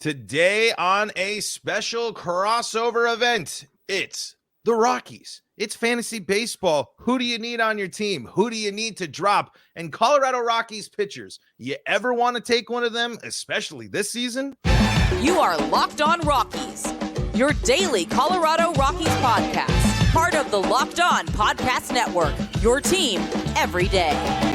Today on a special crossover event, it's the Rockies. It's fantasy baseball. Who do you need on your team? Who do you need to drop? And Colorado Rockies pitchers. You ever want to take one of them, especially this season? You are Locked On Rockies, your daily Colorado Rockies podcast. Part of the Locked On Podcast Network, your team every day.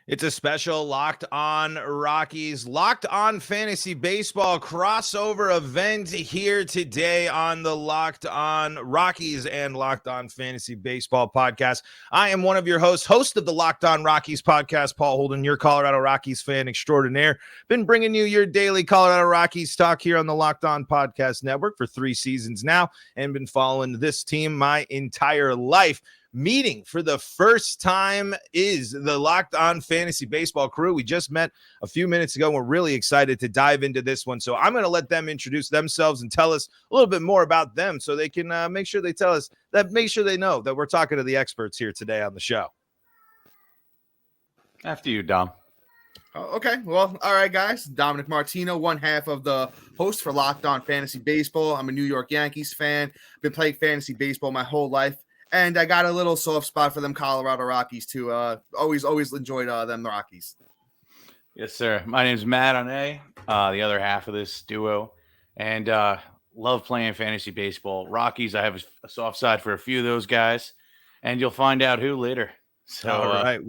It's a special Locked On Rockies, Locked On Fantasy Baseball crossover event here today on the Locked On Rockies and Locked On Fantasy Baseball podcast. I am one of your hosts, host of the Locked On Rockies podcast, Paul Holden, your Colorado Rockies fan extraordinaire. Been bringing you your daily Colorado Rockies talk here on the Locked On Podcast Network for 3 seasons now, and been following this team my entire life. Meeting for the first time is the Locked On Fantasy Baseball crew. We just met a few minutes ago. We're really excited to dive into this one. So I'm going to let them introduce themselves and tell us a little bit more about them so they can make sure they tell us that, make sure they know that we're talking to the experts here today on the show. After you, Dom. Okay, well, all right, guys. Dominic Martino, one half of the host for Locked On Fantasy Baseball. I'm a New York Yankees fan. Been playing fantasy baseball my whole life. And I got a little soft spot for them Colorado Rockies, too. Always enjoyed them, the Rockies. Yes, sir. My name's Matt on A, the other half of this duo. And love playing fantasy baseball. Rockies, I have a soft side for a few of those guys. And you'll find out who later. So, all right.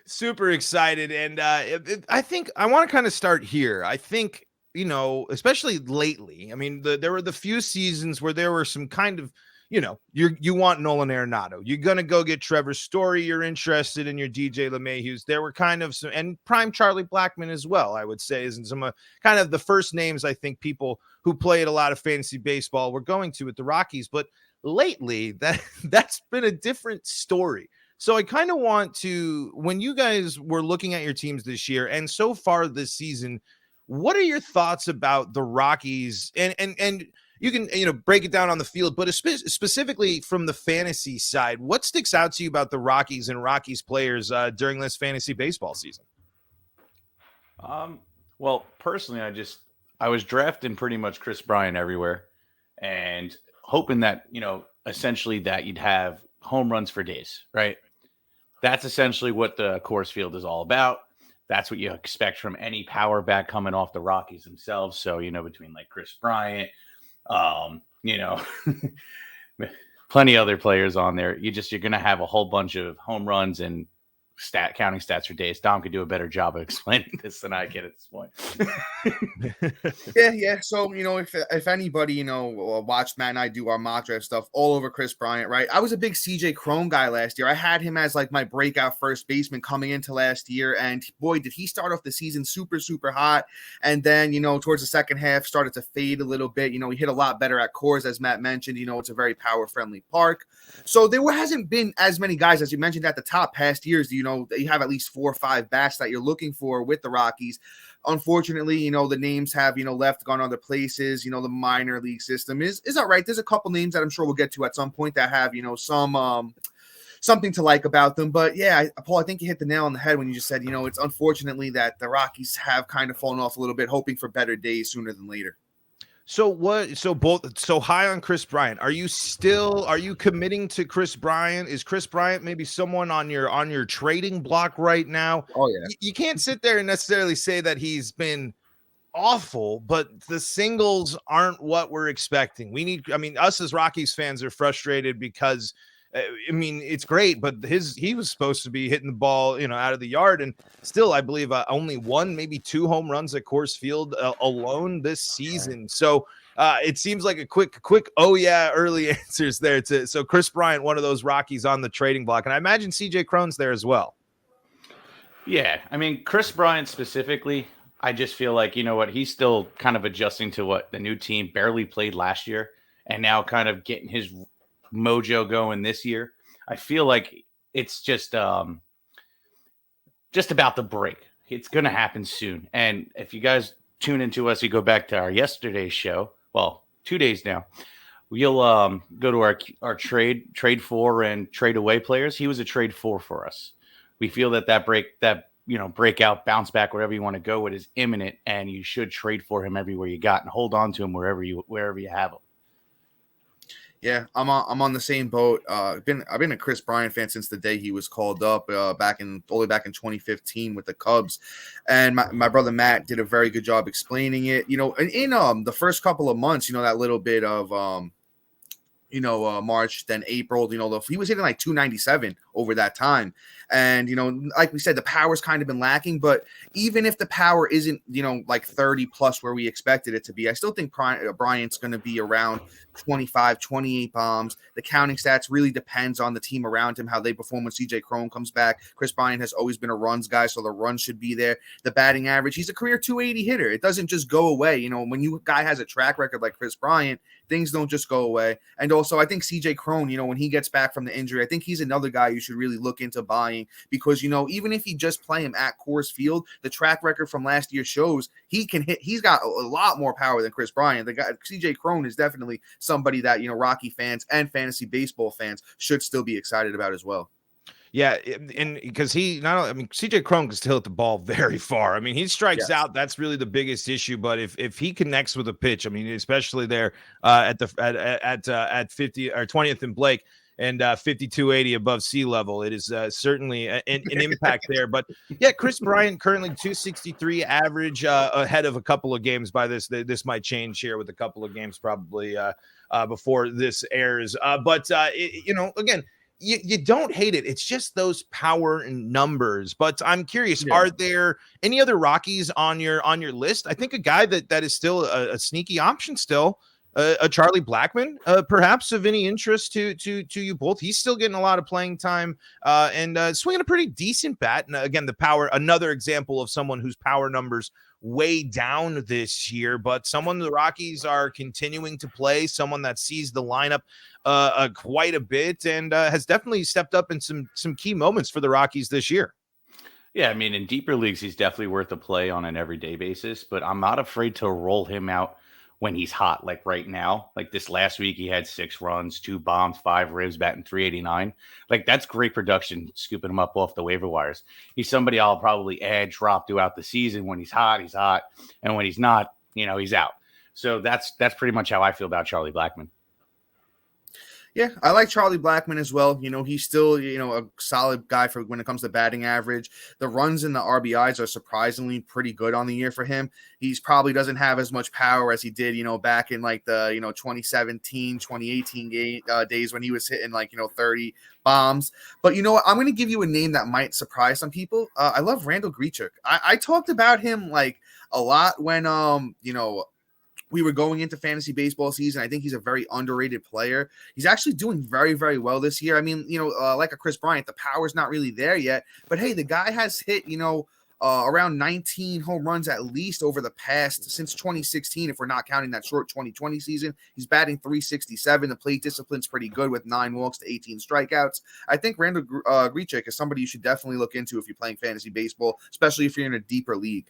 Super excited. And I think I want to kind of start here. I think, you know, especially lately, I mean, there were the few seasons where there were some kind of, you know, you want Nolan Arenado. You're going to go get Trevor Story. You're interested in your DJ LeMahieu's. There were kind of some, and prime Charlie Blackmon as well, I would say, is some kind of the first names I think people who played a lot of fantasy baseball were going to with the Rockies. But lately, that's been a different story. So I kind of want to, when you guys were looking at your teams this year and so far this season, what are your thoughts about the Rockies and you can, you know, break it down on the field, but specifically from the fantasy side, what sticks out to you about the Rockies and Rockies players during this fantasy baseball season? Well, personally, I was drafting pretty much Kris Bryant everywhere and hoping that, you know, essentially that you'd have home runs for days, right? That's essentially what the Coors Field is all about. That's what you expect from any power bat coming off the Rockies themselves. So, you know, between like Kris Bryant, you know, plenty of other players on there. You're going to have a whole bunch of home runs and counting stats for days. Dom could do a better job of explaining this than I can at this point. Yeah. So, you know, if anybody, you know, watched Matt and I do our mock draft stuff all over Kris Bryant, right? I was a big CJ Cron guy last year. I had him as like my breakout first baseman coming into last year. And boy, did he start off the season super, super hot. And then, you know, towards the second half started to fade a little bit. You know, he hit a lot better at Coors, as Matt mentioned. You know, it's a very power friendly park. So there hasn't been as many guys, as you mentioned at the top past years, you know, you have at least 4 or 5 bats that you're looking for with the Rockies. Unfortunately, you know, the names have, you know, left, gone other places. You know, the minor league system is all right. There's a couple names that I'm sure we'll get to at some point that have, you know, some something to like about them. But yeah, Paul, I think you hit the nail on the head when you just said, you know, it's unfortunately that the Rockies have kind of fallen off a little bit, hoping for better days sooner than later. So high on Kris Bryant. Are you committing to Kris Bryant? Is Kris Bryant maybe someone on your trading block right now? Oh yeah. You can't sit there and necessarily say that he's been awful, but the singles aren't what we're expecting. Us as Rockies fans are frustrated because I mean, it's great, but he was supposed to be hitting the ball, you know, out of the yard, and still, I believe only 1, maybe 2 home runs at Coors Field alone this season. So it seems like a quick, oh yeah, early answers there. So Kris Bryant, one of those Rockies on the trading block, and I imagine CJ Cron's there as well. Yeah, I mean, Kris Bryant specifically, I just feel like, you know what, he's still kind of adjusting to what the new team barely played last year, and now kind of getting his mojo going this year. I feel like it's just about the break. It's going to happen soon. And if you guys tune into us, you go back to our yesterday's show, well, 2 days now, we'll go to our trade for and trade away players. He was a trade for us. We feel that breakout, bounce back, whatever you want to go with, is imminent, and you should trade for him everywhere you got and hold on to him wherever you have him. Yeah, I'm on the same boat. I've been a Kris Bryant fan since the day he was called up all the way back in 2015 with the Cubs, and my brother Matt did a very good job explaining it. In the first couple of months, that little bit of March, then April, he was hitting like 297 over that time. And, like we said, the power's kind of been lacking, but even if the power isn't, like 30 plus where we expected it to be, I still think Bryant's going to be around 25, 28 bombs. The counting stats really depends on the team around him, how they perform when CJ Cron comes back. Kris Bryant has always been a runs guy, so the runs should be there. The batting average, he's a career 280 hitter. It doesn't just go away. When a guy has a track record like Kris Bryant, things don't just go away. And also, I think CJ Cron, when he gets back from the injury, I think he's another guy you should really look into buying because, even if you just play him at Coors Field, the track record from last year shows he can hit. He's got a lot more power than Kris Bryant. The guy, CJ Cron, is definitely somebody that, Rocky fans and fantasy baseball fans should still be excited about as well. Yeah, and because CJ Cron can still hit the ball very far. He strikes out. That's really the biggest issue. But if he connects with a pitch, especially there at 50 or 20th and Blake and 5280 above sea level, it is certainly an impact there. But yeah, Kris Bryant currently 263 average, ahead of a couple of games by this. This might change here with a couple of games probably before this airs. But again. You don't hate it. It's just those power and numbers. But I'm curious, are there any other Rockies on your list? I think a guy that is still a sneaky option still, a Charlie Blackmon, perhaps of any interest to you both. He's still getting a lot of playing time and swinging a pretty decent bat. And again, the power, another example of someone whose power numbers way down this year, but someone the Rockies are continuing to play, someone that sees the lineup quite a bit and has definitely stepped up in some key moments for the Rockies this year. Yeah, in deeper leagues, he's definitely worth a play on an everyday basis, but I'm not afraid to roll him out when he's hot, like right now. Like this last week, he had 6 runs, 2 bombs, 5 ribs, batting 389. Like that's great production, scooping him up off the waiver wires. He's somebody I'll probably add, drop throughout the season. When he's hot, and when he's not, he's out. So that's pretty much how I feel about Charlie Blackmon. Yeah, I like Charlie Blackmon as well. He's still, a solid guy for when it comes to batting average. The runs and the RBIs are surprisingly pretty good on the year for him. He's probably doesn't have as much power as he did, back in like the, 2017, 2018 days when he was hitting like, 30 bombs. But you know what? I'm going to give you a name that might surprise some people. I love Randall Grichuk. I talked about him like a lot when, we were going into fantasy baseball season. I think he's a very underrated player. He's actually doing very, very well this year. Like a Kris Bryant, the power's not really there yet. But hey, the guy has hit, around 19 home runs at least over the past since 2016. If we're not counting that short 2020 season, he's batting 367. The plate discipline's pretty good with 9 walks to 18 strikeouts. I think Randall Grichuk is somebody you should definitely look into if you're playing fantasy baseball, especially if you're in a deeper league.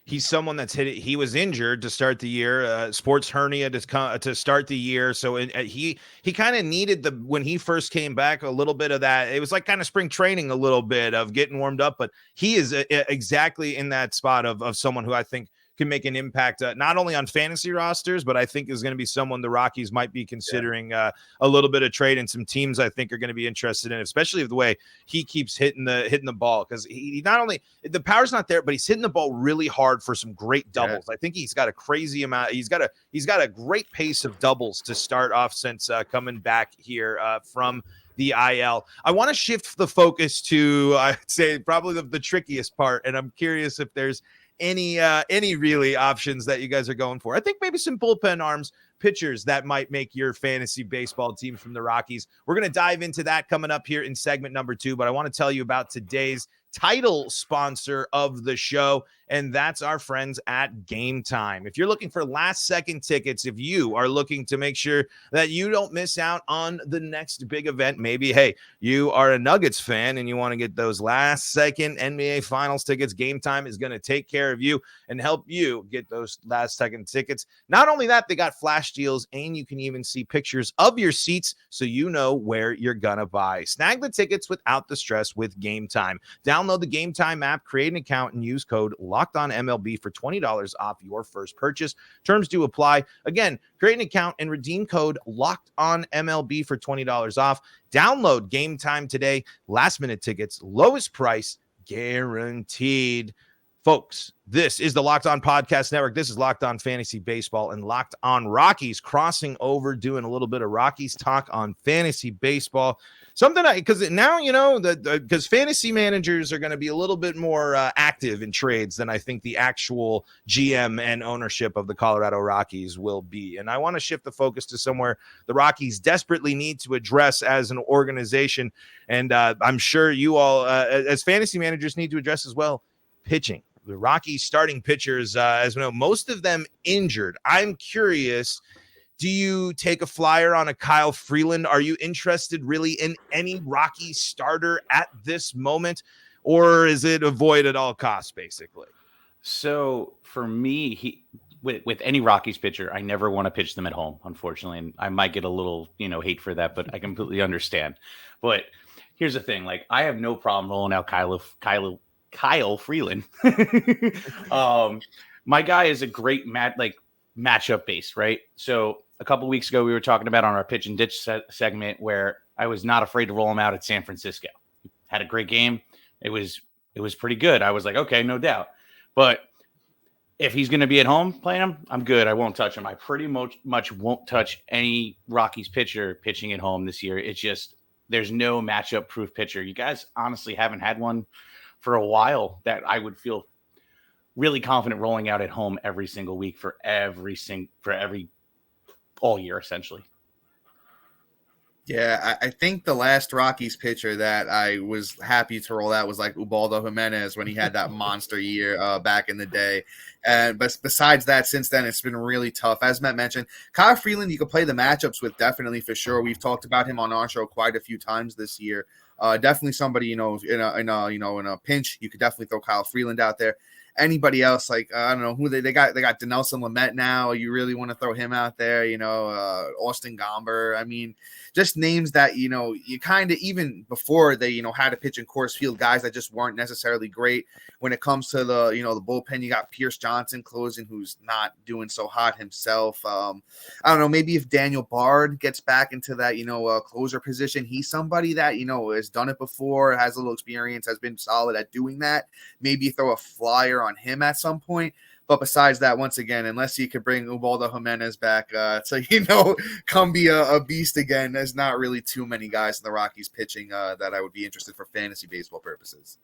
He's someone that's hit it. He was injured to start the year, sports hernia to start the year. So he kind of needed when he first came back, a little bit of that. It was like kind of spring training, a little bit of getting warmed up, but he is exactly in that spot of someone who I think can make an impact, not only on fantasy rosters, but I think is going to be someone the Rockies might be considering a little bit of trade, and some teams I think are going to be interested in, especially the way he keeps hitting the ball, because he not only the power's not there, but he's hitting the ball really hard for some great doubles. I think he's got a crazy amount. He's got a great pace of doubles to start off since coming back here from the IL. I want to shift the focus to, I'd say, probably the trickiest part, and I'm curious if there's any really options that you guys are going for. I think maybe some bullpen arms, pitchers that might make your fantasy baseball team from the Rockies. We're going to dive into that coming up here in segment number 2, but I want to tell you about today's title sponsor of the show, and that's our friends at Gametime. If you're looking for last-second tickets, if you are looking to make sure that you don't miss out on the next big event, maybe, hey, you are a Nuggets fan and you want to get those last-second NBA Finals tickets, Gametime is going to take care of you and help you get those last-second tickets. Not only that, they got flash deals, and you can even see pictures of your seats so you know where you're going to buy. Snag the tickets without the stress with Gametime. Download the Gametime app, create an account, and use code LOCKEDONMLB for $20 off your first purchase. Terms do apply. Again, create an account and redeem code LOCKEDONMLB for $20 off. Download Gametime today. Last-minute tickets, lowest price, guaranteed. Folks, this is the Locked On Podcast Network. This is Locked On Fantasy Baseball and Locked On Rockies, crossing over, doing a little bit of Rockies talk on fantasy baseball. Something because now, you know, because fantasy managers are going to be a little bit more active in trades than I think the actual GM and ownership of the Colorado Rockies will be. And I want to shift the focus to somewhere the Rockies desperately need to address as an organization. And I'm sure you all, as fantasy managers, need to address as well, pitching. The Rockies starting pitchers, as we know, most of them injured. I'm curious, do you take a flyer on a Kyle Freeland? Are you interested really in any Rockies starter at this moment? Or is it avoid at all costs, basically? So for me, with any Rockies pitcher, I never want to pitch them at home, unfortunately. And I might get a little, hate for that, but I completely understand. But here's the thing. Like, I have no problem rolling out Kyle Freeland. My guy is a great matchup base, right? So a couple weeks ago, we were talking about on our pitch and ditch segment where I was not afraid to roll him out at San Francisco. Had a great game. It was pretty good. I was like, okay, no doubt. But if he's going to be at home playing him, I'm good. I won't touch him. I pretty much won't touch any Rockies pitcher pitching at home this year. It's just there's no matchup proof pitcher. You guys honestly haven't had one for a while that I would feel really confident rolling out at home every single week for all year, essentially. Yeah, I think the last Rockies pitcher that I was happy to roll out was like Ubaldo Jimenez when he had that monster year back in the day. But besides that, since then, it's been really tough. As Matt mentioned, Kyle Freeland, you can play the matchups with definitely for sure. We've talked about him on our show quite a few times this year. Definitely somebody, in a pinch, you could definitely throw Kyle Freeland out there. Anybody else, I don't know who they got. They got Dinelson Lamet now. You really want to throw him out there, Austin Gomber. I mean, just names that, you kind of, even before they, had to pitch in Coors Field, guys that just weren't necessarily great. When it comes to the, the bullpen, you got Pierce Johnson closing, who's not doing so hot himself. I don't know, maybe if Daniel Bard gets back into that, closer position, he's somebody that, has done it before, has a little experience, has been solid at doing that. Maybe throw a flyer on him at some point. But besides that, once again, unless you could bring Ubaldo Jimenez back come be a beast again, there's not really too many guys in the Rockies pitching that I would be interested for fantasy baseball purposes.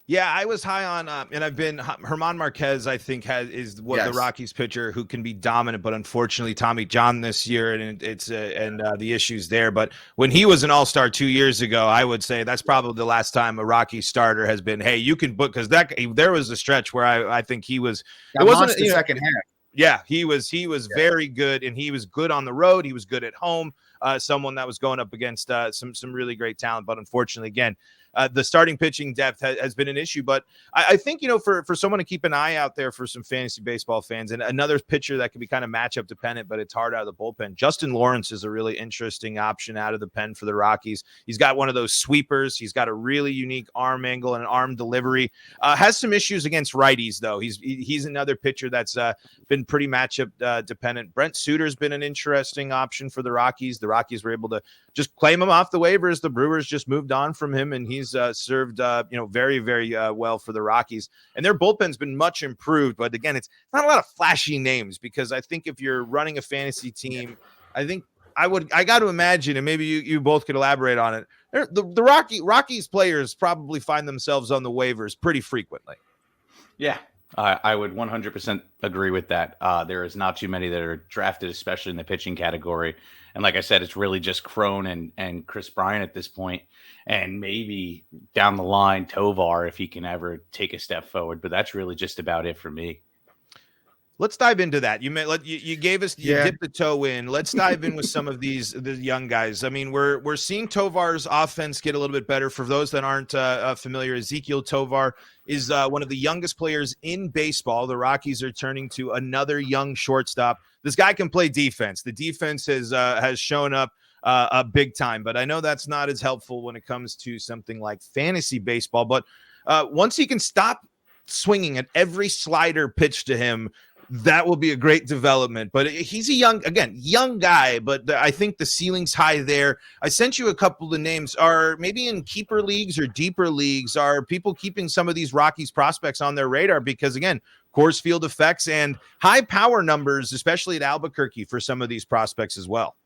Yeah, I was high on, and I've been Herman Marquez. I think is the Rockies pitcher who can be dominant, but unfortunately, Tommy John this year, and it's the issues there. But when he was an all-star 2 years ago, I would say that's probably the last time a Rockies starter has been. Hey, you can book, because there was a stretch where I think he was. It wasn't the second half. Yeah, he was very good, and he was good on the road. He was good at home. Someone that was going up against some really great talent, but unfortunately, again. The starting pitching depth has been an issue, but I think, for someone to keep an eye out there for some fantasy baseball fans, and another pitcher that can be kind of matchup dependent, but it's hard out of the bullpen. Justin Lawrence is a really interesting option out of the pen for the Rockies. He's got one of those sweepers. He's got a really unique arm angle and an arm delivery. Has some issues against righties, though. He's another pitcher that's been pretty matchup dependent. Brent Suter's been an interesting option for the Rockies. The Rockies were able to just claim him off the waivers. The Brewers just moved on from him, and he's served very, very well for the Rockies, and their bullpen's been much improved. But again, it's not a lot of flashy names, because I think if you're running a fantasy team, I think I got to imagine, and maybe you both could elaborate on it. The Rockies players probably find themselves on the waivers pretty frequently. Yeah, I would 100% agree with that. There is not too many that are drafted, especially in the pitching category. And like I said, it's really just Cron and Kris Bryant at this point, and maybe down the line Tovar if he can ever take a step forward. But that's really just about it for me. Let's dive into that. You gave us, you Yeah. dipped the toe in. Let's dive in with some of the young guys. I mean, we're seeing Tovar's offense get a little bit better. For those that aren't familiar, Ezequiel Tovar is one of the youngest players in baseball. The Rockies are turning to another young shortstop. This guy can play defense. The defense has shown up a big time, but I know that's not as helpful when it comes to something like fantasy baseball. But once he can stop swinging at every slider pitch to him, that will be a great development. But he's a young guy, but I think the ceiling's high there. I sent you a couple of names. Are maybe in keeper leagues or deeper leagues, are people keeping some of these Rockies prospects on their radar? Because again, Coors Field effects and high power numbers, especially at Albuquerque, for some of these prospects as well.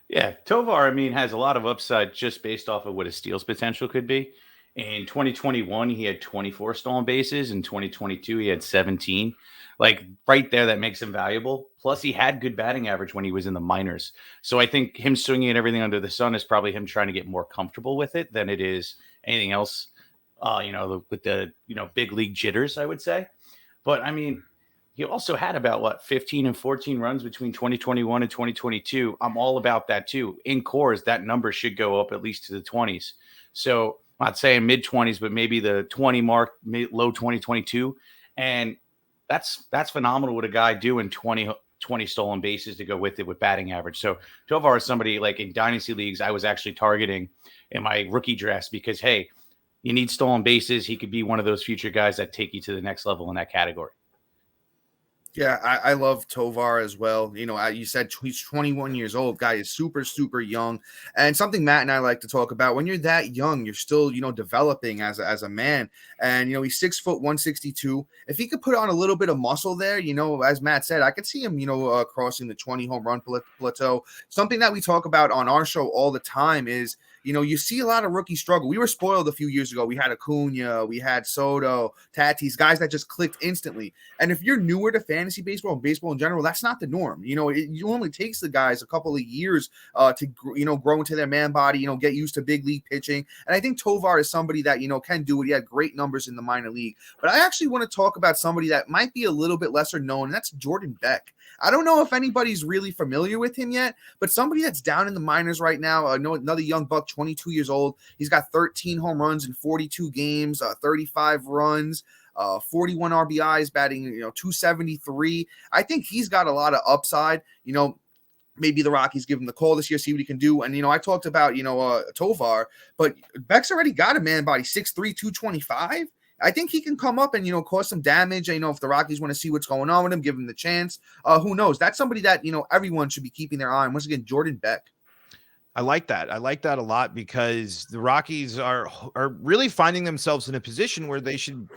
Yeah, Tovar, I mean, has a lot of upside just based off of what his steals potential could be. In 2021, he had 24 stolen bases. In 2022, he had 17. Like right there, that makes him valuable. Plus, he had good batting average when he was in the minors. So I think him swinging at everything under the sun is probably him trying to get more comfortable with it than it is anything else, with the, big league jitters, I would say. But I mean, he also had about 15 and 14 runs between 2021 and 2022. I'm all about that too. In Coors, that number should go up at least to the 20s. So I'm not saying mid 20s, but maybe the 20 mark, low 2022. And that's phenomenal what a guy doing 20 stolen bases to go with it with batting average. So Tovar is somebody like in dynasty leagues I was actually targeting in my rookie drafts because, hey, you need stolen bases. He could be one of those future guys that take you to the next level in that category. Yeah, I love Tovar as well. You said he's 21 years old. Guy is super, super young. And something Matt and I like to talk about, when you're that young, you're still, developing as a man. And, he's 6 foot 162. If he could put on a little bit of muscle there, as Matt said, I could see him, crossing the 20 home run plateau. Something that we talk about on our show all the time is, you see a lot of rookies struggle. We were spoiled a few years ago. We had Acuna, we had Soto, Tatis, guys that just clicked instantly. And if you're newer to fantasy baseball and baseball in general, that's not the norm. It only takes the guys a couple of years to grow into their man body, get used to big league pitching. And I think Tovar is somebody that, can do it. He had great numbers in the minor league. But I actually want to talk about somebody that might be a little bit lesser known, and that's Jordan Beck. I don't know if anybody's really familiar with him yet, but somebody that's down in the minors right now, another young buck, 22 years old. He's got 13 home runs in 42 games, 35 runs, 41 RBIs, batting, 273. I think he's got a lot of upside. Maybe the Rockies give him the call this year, see what he can do. And, I talked about, Tovar, but Beck's already got a man body, 6'3", 225. I think he can come up and, cause some damage. If the Rockies want to see what's going on with him, give him the chance. Who knows? That's somebody that, everyone should be keeping their eye on. Once again, Jordan Beck. I like that. I like that a lot because the Rockies are really finding themselves in a position where they should,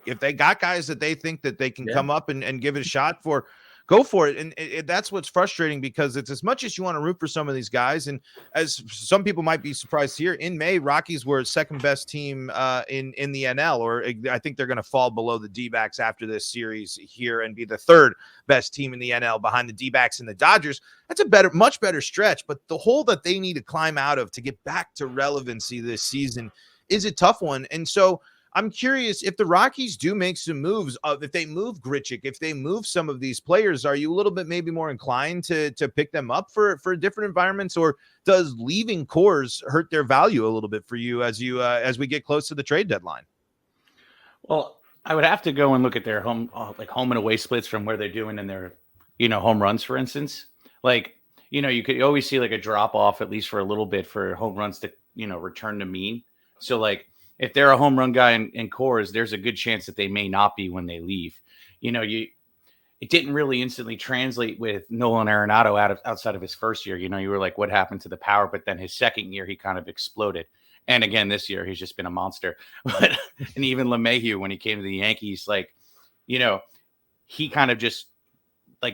if they got guys that they think that they can come up and give it a shot for, go for it. And that's what's frustrating because it's as much as you want to root for some of these guys. And as some people might be surprised here in May, Rockies were second best team in the NL, or I think they're going to fall below the D-backs after this series here and be the third best team in the NL behind the D-backs and the Dodgers. That's a much better stretch, but the hole that they need to climb out of to get back to relevancy this season is a tough one. And so I'm curious if the Rockies do make some moves, if they move Grichuk, if they move some of these players, are you a little bit maybe more inclined to pick them up for different environments, or does leaving Coors hurt their value a little bit for you as we get close to the trade deadline? Well, I would have to go and look at their home and away splits from where they're doing in their, home runs, for instance. You could always see a drop off, at least for a little bit, for home runs to, return to mean. So if they're a home run guy in Coors, there's a good chance that they may not be when they leave. It didn't really instantly translate with Nolan Arenado outside of his first year. You were like, what happened to the power? But then his second year, he kind of exploded. And again, this year, he's just been a monster. But and even LeMahieu, when he came to the Yankees, he kind of just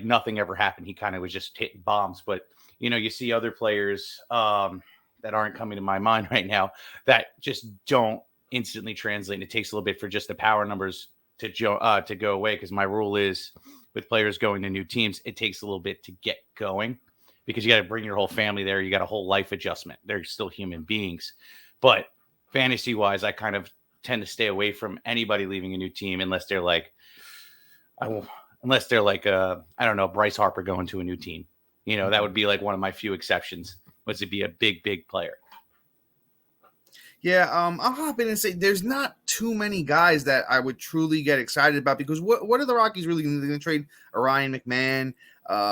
nothing ever happened. He kind of was just hitting bombs. But, you see other players that aren't coming to my mind right now that just don't instantly translate. And it takes a little bit for just the power numbers to go away, because my rule is with players going to new teams, it takes a little bit to get going because you got to bring your whole family there. You got a whole life adjustment. They're still human beings. But fantasy wise, I kind of tend to stay away from anybody leaving a new team unless they're like, I don't know, Bryce Harper going to a new team. That would be like one of my few exceptions, was to be a big player. Yeah, I'll hop in and say there's not too many guys that I would truly get excited about, because what are the Rockies really going to trade? A Ryan McMahon,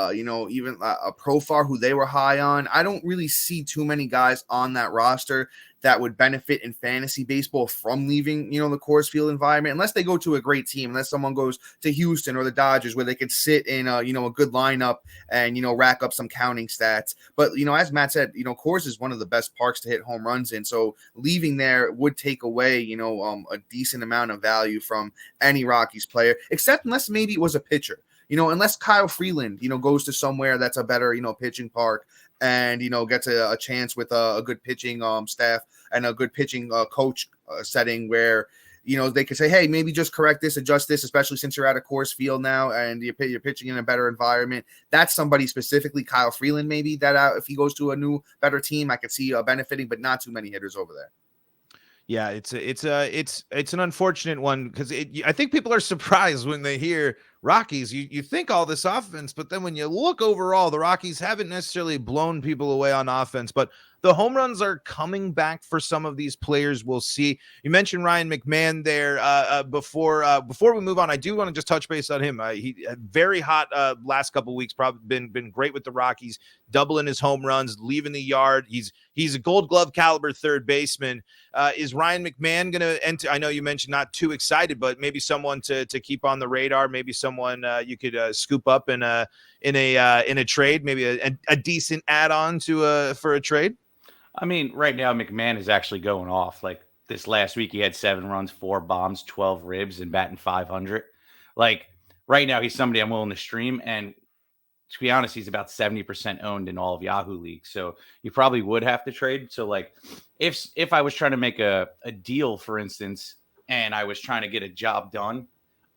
even a Profar who they were high on. I don't really see too many guys on that roster that would benefit in fantasy baseball from leaving, the Coors Field environment, unless they go to a great team, unless someone goes to Houston or the Dodgers where they could sit in a good lineup and, rack up some counting stats. But, as Matt said, Coors is one of the best parks to hit home runs in. So leaving there would take away, a decent amount of value from any Rockies player, except unless maybe it was a pitcher. Unless Kyle Freeland, goes to somewhere that's a better, pitching park and, gets a chance with a good pitching staff and a good pitching coach setting where, they could say, hey, maybe just correct this, adjust this, especially since you're at a Coors Field now and you're pitching in a better environment. That's somebody specifically, Kyle Freeland, maybe that if he goes to a new, better team, I could see benefiting, but not too many hitters over there. Yeah, it's an unfortunate one because I think people are surprised when they hear Rockies. You think all this offense, but then when you look overall, the Rockies haven't necessarily blown people away on offense, but the home runs are coming back for some of these players. We'll see. You mentioned Ryan McMahon there before we move on. I do want to just touch base on him. He very hot last couple of weeks. Probably been great with the Rockies, doubling his home runs, leaving the yard. He's a Gold Glove caliber third baseman. Is Ryan McMahon going to enter? I know you mentioned not too excited, but maybe someone to keep on the radar. Maybe someone you could scoop up in a trade. Maybe a decent add-on for a trade. I mean, right now, McMahon is actually going off. Like this last week, he had 7 runs, 4 bombs, 12 ribs, and batting .500. Like right now, he's somebody I'm willing to stream. And to be honest, he's about 70% owned in all of Yahoo leagues. So you probably would have to trade. So like if I was trying to make a deal, for instance, and I was trying to get a job done,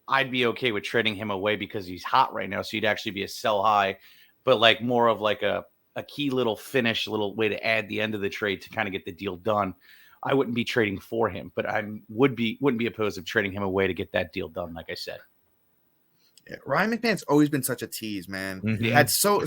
I'd be okay with trading him away because he's hot right now. So he'd actually be a sell high, but like more of like a key little finish, little way to add the end of the trade to kind of get the deal done. I wouldn't be trading for him, but I wouldn't be opposed to trading him away to get that deal done. Like I said. Yeah, Ryan McMahon's always been such a tease, man. Mm-hmm. He had so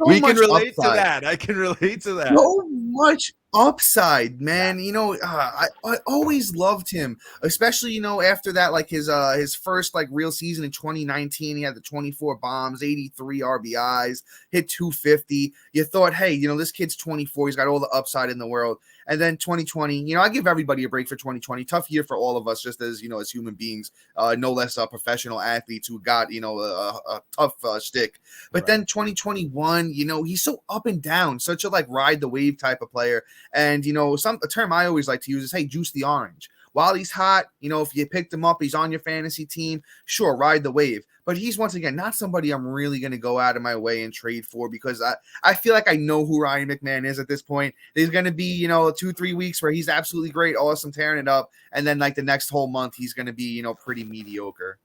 we much can relate upside. to that. I can relate to that. So much upside, man. I always loved him, especially after that, like his first like real season in 2019. He had the 24 bombs, 83 RBIs, hit 250. You thought, hey, this kid's 24. He's got all the upside in the world. And then 2020, I give everybody a break for 2020. Tough year for all of us, just as as human beings, no less professional athletes who got a tough stick. But right. Then 2021, he's so up and down, such a like ride the wave type of player. And a term I always like to use is, hey, juice the orange. While he's hot, if you picked him up, he's on your fantasy team, sure, ride the wave. But he's, once again, not somebody I'm really going to go out of my way and trade for, because I feel like I know who Ryan McMahon is at this point. There's going to be, 2-3 weeks where he's absolutely great, awesome, tearing it up. And then like the next whole month, he's going to be, pretty mediocre.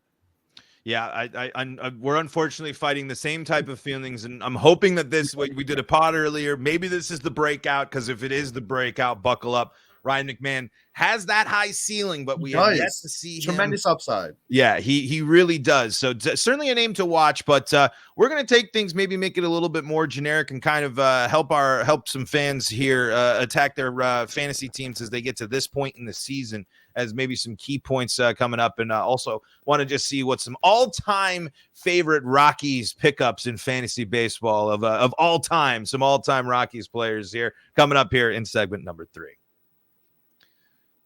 Yeah, we're unfortunately fighting the same type of feelings, and I'm hoping that we did a pod earlier. Maybe this is the breakout, because if it is the breakout, buckle up. Ryan McMahon has that high ceiling, but we have yet to see tremendous upside. Yeah, he really does. So certainly a name to watch, but we're going to take things, maybe make it a little bit more generic and kind of help some fans here attack their fantasy teams as they get to this point in the season, as maybe some key points coming up, and also want to just see what some all-time favorite Rockies pickups in fantasy baseball of all time, some all-time Rockies players here coming up here in segment number 3.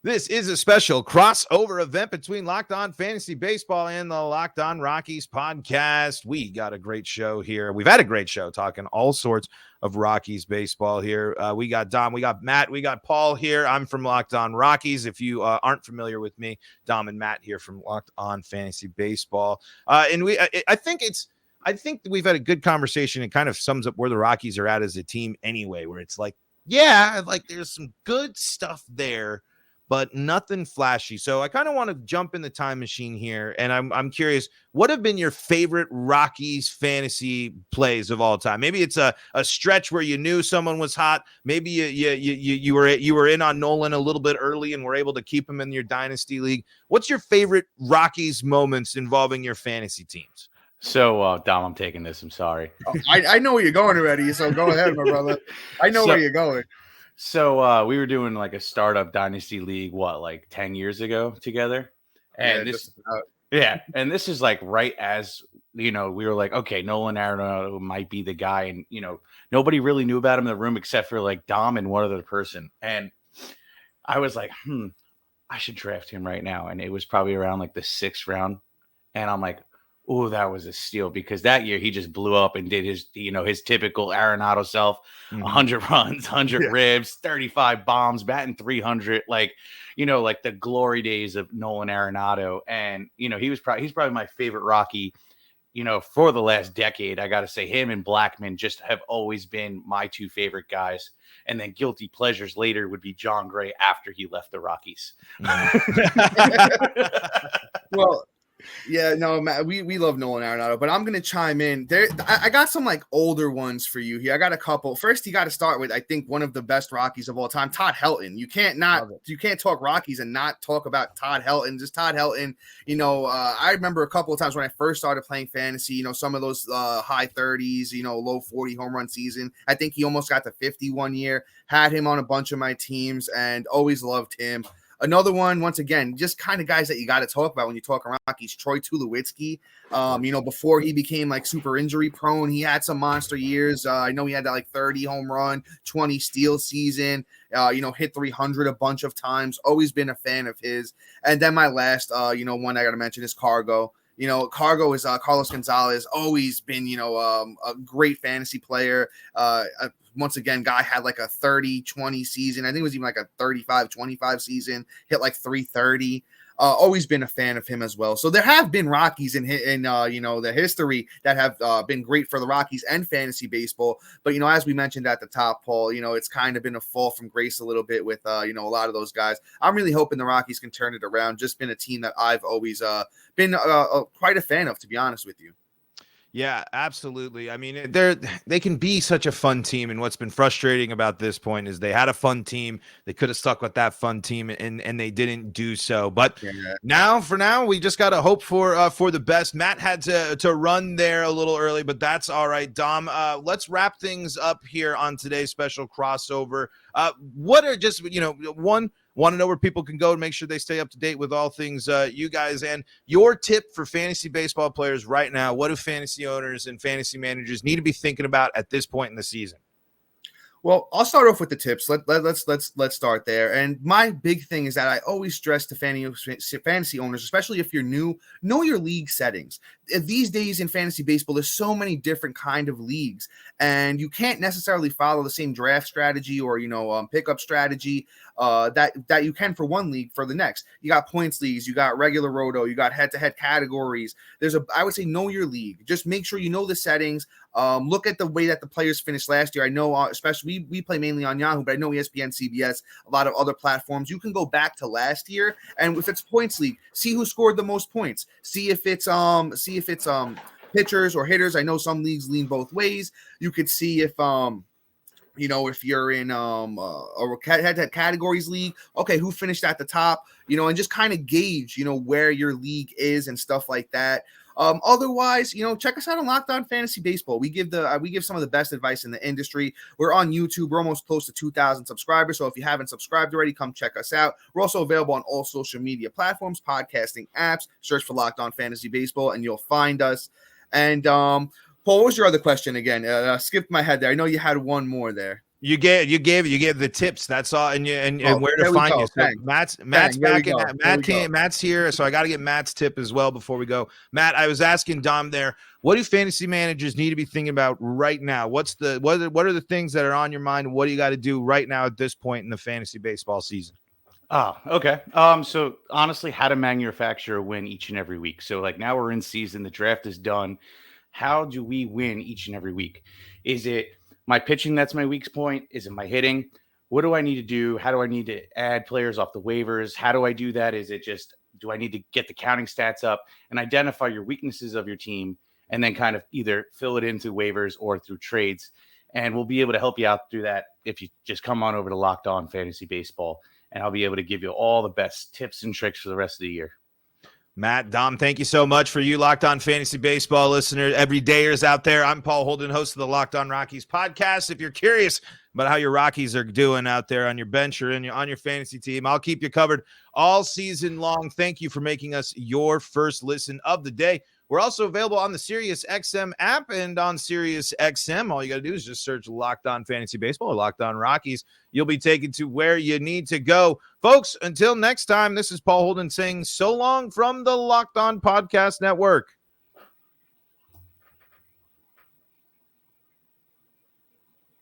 This is a special crossover event between Locked On Fantasy Baseball and the Locked On Rockies podcast. We got a great show here. We've had a great show talking all sorts of Rockies baseball here. We got Dom, we got Matt, we got Paul here. I'm from Locked On Rockies. If you aren't familiar with me, Dom and Matt here from Locked On Fantasy Baseball. And I think we've had a good conversation. It kind of sums up where the Rockies are at as a team anyway, where it's like, yeah, like there's some good stuff there, but nothing flashy. So I kind of want to jump in the time machine here, and I'm curious, what have been your favorite Rockies fantasy plays of all time? Maybe it's a stretch where you knew someone was hot. Maybe you were in on Nolan a little bit early and were able to keep him in your dynasty league. What's your favorite Rockies moments involving your fantasy teams? So, Dom, I'm taking this. I'm sorry. I know where you're going already, so go ahead, my brother. I know where you're going. So we were doing like a startup dynasty league, like 10 years ago together. And and this is like right as, we were like, okay, Nolan Arenado might be the guy. And, nobody really knew about him in the room except for like Dom and one other person. And I was like, I should draft him right now. And it was probably around like the 6th round. And I'm like, oh, that was a steal, because that year he just blew up and did his, his typical Arenado self, 100 runs, 100 ribs, 35 bombs, batting 300, like the glory days of Nolan Arenado. And, he's probably my favorite Rocky, for the last decade. I got to say, him and Blackmon just have always been my two favorite guys. And then guilty pleasures later would be John Gray after he left the Rockies. Well, yeah, no, Matt, we love Nolan Arenado, but I'm gonna chime in there. I got some like older ones for you here. I got a couple. First, you got to start with, I think, one of the best Rockies of all time, Todd Helton. You can't talk Rockies and not talk about Todd Helton. Just Todd Helton. I remember a couple of times when I first started playing fantasy. Some of those high 30s, low 40 home run season. I think he almost got to 50 one year. Had him on a bunch of my teams and always loved him. Another one, once again, just kind of guys that you got to talk about when you talk Rockies, Troy Tulowitzki. Before he became like super injury prone, he had some monster years. I know he had that like 30 home run, 20 steal season, hit 300 a bunch of times. Always been a fan of his. And then my last, one I got to mention is Cargo. Cargo is Carlos Gonzalez, always been, a great fantasy player. Once again, guy had like a 30-20 season. I think it was even like a 35-25 season, hit like 330. Always been a fan of him as well. So there have been Rockies in the history that have been great for the Rockies and fantasy baseball. But, as we mentioned at the top, Paul, it's kind of been a fall from grace a little bit with, a lot of those guys. I'm really hoping the Rockies can turn it around. Just been a team that I've always been quite a fan of, to be honest with you. Yeah, absolutely. I mean, they can be such a fun team, and what's been frustrating about this point is they had a fun team. They could have stuck with that fun team, and they didn't do so. But for now, we just got to hope for the best. Matt had to run there a little early, but that's all right. Dom, let's wrap things up here on today's special crossover. What are just want to know where people can go and make sure they stay up to date with all things you guys, and your tip for fantasy baseball players right now. What do fantasy owners and fantasy managers need to be thinking about at this point in the season? Well, I'll start off with the tips. Let's start there. And my big thing is that I always stress to fantasy owners, especially if you're new, know your league settings. These days in fantasy baseball, there's so many different kind of leagues, and you can't necessarily follow the same draft strategy or pickup strategy that you can for one league for the next. You got points leagues, you got regular roto, you got head-to-head categories. I would say know your league. Just make sure you know the settings. Look at the way that the players finished last year. I know, especially we play mainly on Yahoo, but I know ESPN, CBS, a lot of other platforms. You can go back to last year, and if it's points league, see who scored the most points. See if it's pitchers or hitters. I know some leagues lean both ways. You could see if if you're in a head-to-head categories league, okay, who finished at the top, and just kind of gauge, where your league is and stuff like that. Otherwise, check us out on Locked On Fantasy Baseball. We give some of the best advice in the industry. We're on YouTube. We're almost close to 2,000 subscribers. So if you haven't subscribed already, come check us out. We're also available on all social media platforms, podcasting apps. Search for Locked On Fantasy Baseball and you'll find us. And Paul, what was your other question again? Skipped my head there. I know you had one more there. You gave the tips. That's all, and where to find you. So Matt's back, and Matt's here, so I got to get Matt's tip as well before we go. Matt, I was asking Dom there, what do fantasy managers need to be thinking about right now? What are the things that are on your mind? What do you got to do right now at this point in the fantasy baseball season? Oh, okay. So honestly, how to manufacture a win each and every week. So like now we're in season, the draft is done. How do we win each and every week? Is it my pitching that's my weak point? Is it my hitting? what do I need to do? How do I need to add players off the waivers? How do I do that? Is it just, do I need to get the counting stats up and identify your weaknesses of your team and then kind of either fill it in through waivers or through trades? And we'll be able to help you out through that if you just come on over to Locked On Fantasy Baseball, and I'll be able to give you all the best tips and tricks for the rest of the year. Matt, Dom, thank you so much for you Locked On Fantasy Baseball listeners, everydayers out there. I'm Paul Holden, host of the Locked On Rockies podcast. If you're curious about how your Rockies are doing out there on your bench or on your fantasy team, I'll keep you covered all season long. Thank you for making us your first listen of the day. We're also available on the SiriusXM app and on SiriusXM. All you got to do is just search Locked On Fantasy Baseball or Locked On Rockies. You'll be taken to where you need to go. Folks, until next time, this is Paul Holden saying so long from the Locked On Podcast Network.